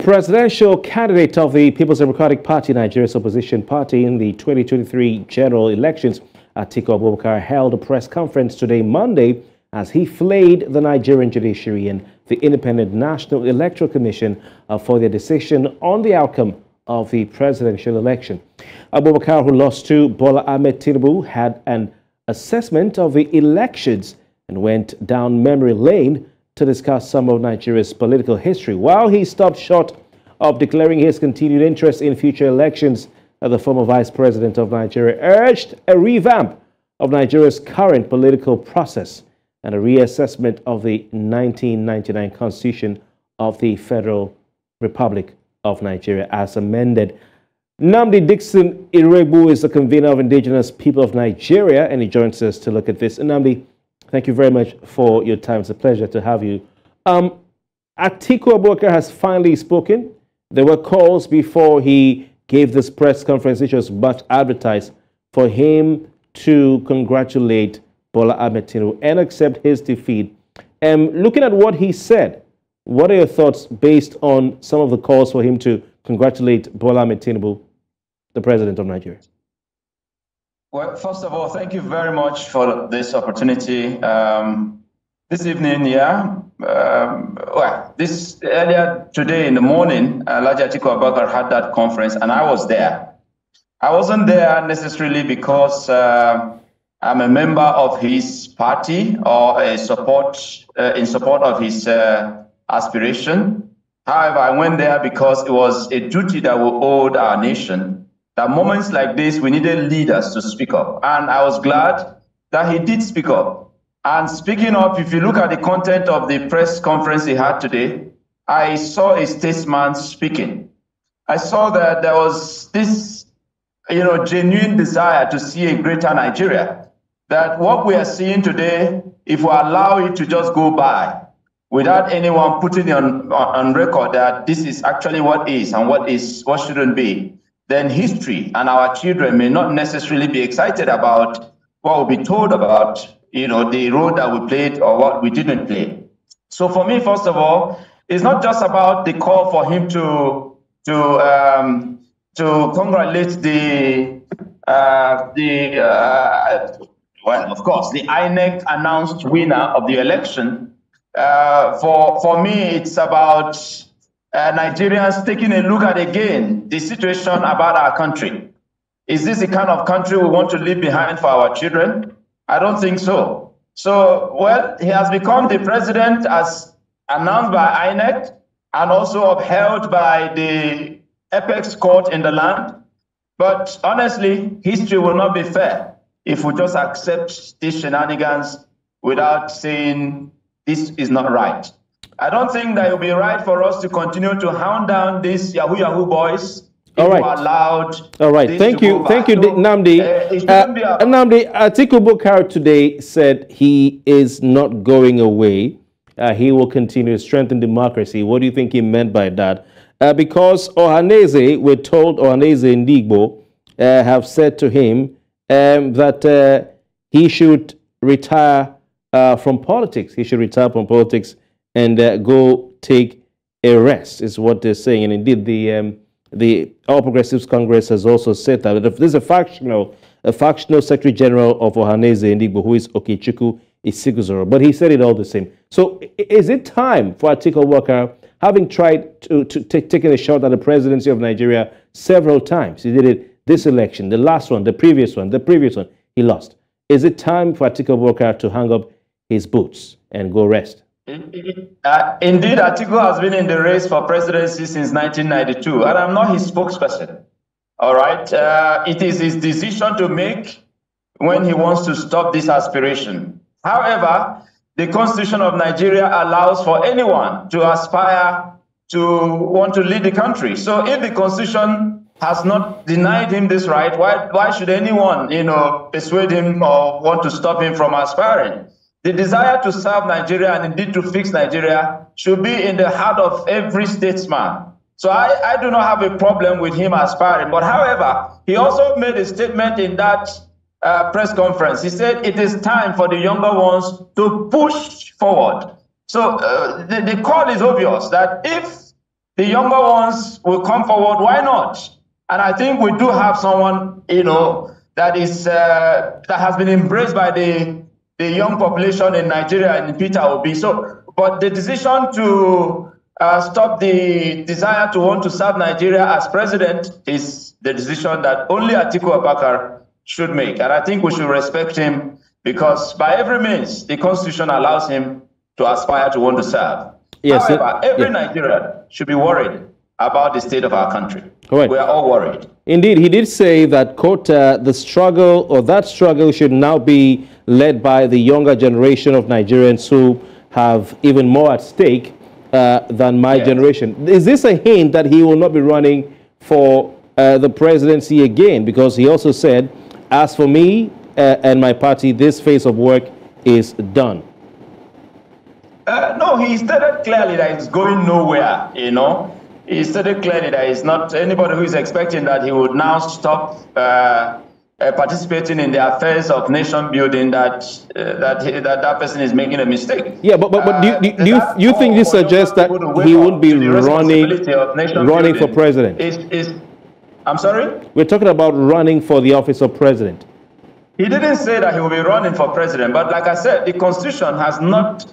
presidential candidate of the People's Democratic Party, Nigeria's opposition party, in the 2023 general elections, Atiku Abubakar held a press conference today, Monday, as he flayed the Nigerian judiciary and the Independent National Electoral Commission for their decision on the outcome of the presidential election. Abubakar, who lost to Bola Ahmed Tinubu, had an assessment of the elections and went down memory lane to discuss some of Nigeria's political history. While he stopped short of declaring his continued interest in future elections, the former vice president of Nigeria urged a revamp of Nigeria's current political process and a reassessment of the 1999 Constitution of the Federal Republic of Nigeria as amended. Nnamdi Dickson-Iroegbu is the convener of Indigenous people of Nigeria, and he joins us to look at this. Nnamdi, thank you very much for your time. It's a pleasure to have you. Atiku Abubakar has finally spoken. There were calls before he gave this press conference, which was much advertised, for him to congratulate Bola Ahmed Tinubu and accept his defeat. Looking at what he said, what are your thoughts based on some of the calls for him to congratulate Bola Ahmed Tinubu, the president of Nigeria? Well, first of all, thank you very much for this opportunity. This evening, this earlier today in the morning, Atiku Abubakar had that conference, and I was there. I wasn't there necessarily because I'm a member of his party or in support of his aspiration. However, I went there because it was a duty that we owed our nation. That moments like this, we needed leaders to speak up. And I was glad that he did speak up. And speaking up, if you look at the content of the press conference he had today, I saw a statesman speaking. I saw that there was this, genuine desire to see a greater Nigeria. That what we are seeing today, if we allow it to just go by, without anyone putting on record that this is actually what is and what shouldn't be, then history and our children may not necessarily be excited about what will be told about, the role that we played or what we didn't play. So for me, first of all, it's not just about the call for him to congratulate of course, the INEC announced winner of the election. For me, it's about Nigerians taking a look at again the situation about our country. Is this the kind of country we want to leave behind for our children? I don't think so. So, well, he has become the president as announced by INEC and also upheld by the apex court in the land. But honestly, history will not be fair if we just accept these shenanigans without saying this is not right. I don't think that it will be right for us to continue to hound down these Yahoo boys. All right. All right. Thank you. Thank you, Nnamdi. Nnamdi, Atiku Abubakar today said he is not going away. He will continue to strengthen democracy. What do you think he meant by that? Because Ohaneze, we're told Ohaneze and Igbo have said to him that he should retire from politics. He should retire from politics and go take a rest, is what they're saying. And indeed, the All Progressives Congress has also said that if there's a factional Secretary General of Ohaneze and Igbo, who is Okechukwu Isiguzoro, but he said it all the same. So is it time for Atiku Abubakar, having tried to taking a shot at the presidency of Nigeria several times? He did it this election, the last one, the previous one, he lost. Is it time for Atiku Abubakar to hang up his boots and go rest? Indeed, Atiku has been in the race for presidency since 1992, and I'm not his spokesperson. All right, it is his decision to make when he wants to stop this aspiration. However, the Constitution of Nigeria allows for anyone to aspire to want to lead the country. So if the Constitution has not denied him this right, why should anyone, persuade him or want to stop him from aspiring? The desire to serve Nigeria and indeed to fix Nigeria should be in the heart of every statesman. So I do not have a problem with him aspiring. But however, he also made a statement in that press conference. He said it is time for the younger ones to push forward. So the call is obvious that if the younger ones will come forward. Why not? And I think we do have someone, that is that has been embraced by the young population in Nigeria, and Peter Obi. So, but the decision to stop the desire to want to serve Nigeria as president is the decision that only Atiku Abubakar should make. And I think we should respect him, because by every means, the Constitution allows him to aspire to want to serve. Yes, however, every Nigerian should be worried about the state of our country. Right. We are all worried. Indeed, he did say that, quote, the struggle, or that struggle, should now be led by the younger generation of Nigerians who have even more at stake than my generation. Is this a hint that he will not be running for the presidency again? Because he also said, as for me and my party, this phase of work is done. No, he stated clearly that it's going nowhere, He stated clearly that it's not anybody who is expecting that he would now stop participating in the affairs of nation building, that person is making a mistake. Yeah, but do you think this suggests that he would be running for president? I'm sorry? We're talking about running for the office of president. He didn't say that he will be running for president, but like I said, the Constitution has not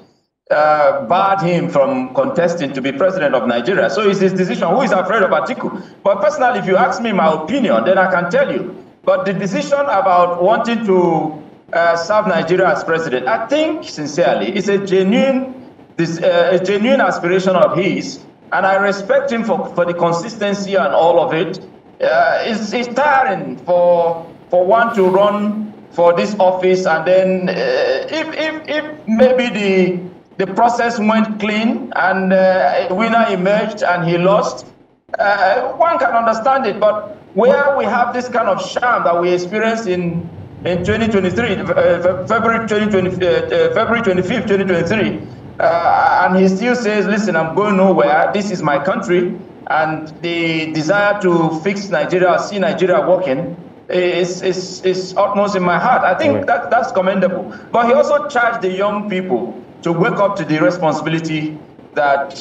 barred him from contesting to be president of Nigeria. So it's his decision. Who is afraid of Atiku? But personally, if you ask me my opinion, then I can tell you. But the decision about wanting to serve Nigeria as president, I think sincerely, it's a genuine aspiration of his, and I respect him for the consistency and all of it. It's tiring for one to run for this office, and then if maybe the process went clean and a winner emerged and he lost, one can understand it. But where we have this kind of sham that we experienced in 2023, February 25th, 2023, and he still says, listen, I'm going nowhere, this is my country, and the desire to fix Nigeria, see Nigeria working, is utmost in my heart. I think that's commendable. But he also charged the young people to wake up to the responsibility that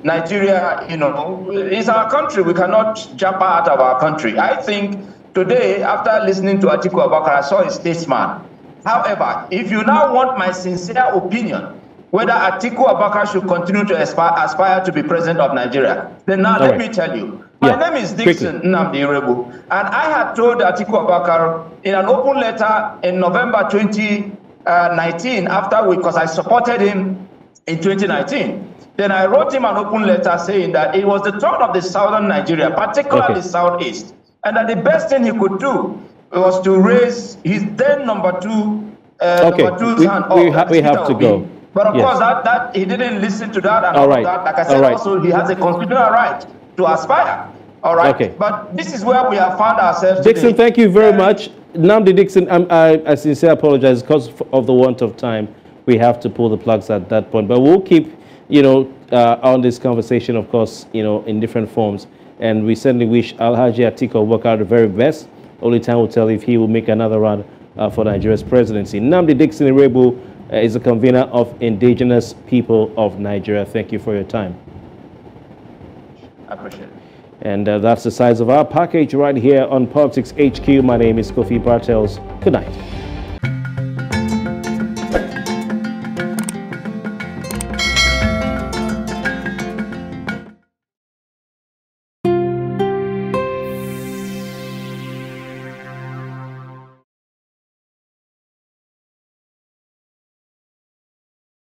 Nigeria, is our country. We cannot jump out of our country. I think today, after listening to Atiku Abubakar, I saw a statesman. However, if you now want my sincere opinion, whether Atiku Abubakar should continue to aspire to be president of Nigeria, then now let me tell you. My name is Dickson-Iroegbu, and I had told Atiku Abubakar in an open letter in November 2019, because I supported him in 2019. Then I wrote him an open letter saying that it was the turn of the southern Nigeria, particularly the southeast, and that the best thing he could do was to raise his then number two hand. We have to go. But of course, that he didn't listen to that, and all that. Like I said, also he has a constitutional right to aspire. All right. Okay. But this is where we have found ourselves. Dixon, today. Thank you very much. Nnamdi Dickson, I sincerely apologize because of the want of time. We have to pull the plugs at that point, but we'll keep, on this conversation, of course, in different forms. And we certainly wish Alhaji Atiku Abubakar the very best. Only time will tell if he will make another run for Nigeria's presidency. Nnamdi Dickson-Iroegbu is the convener of Indigenous People of Nigeria. Thank you for your time. I appreciate it. And that's the size of our package right here on Politics HQ. My name is Kofi Bartels. Good night.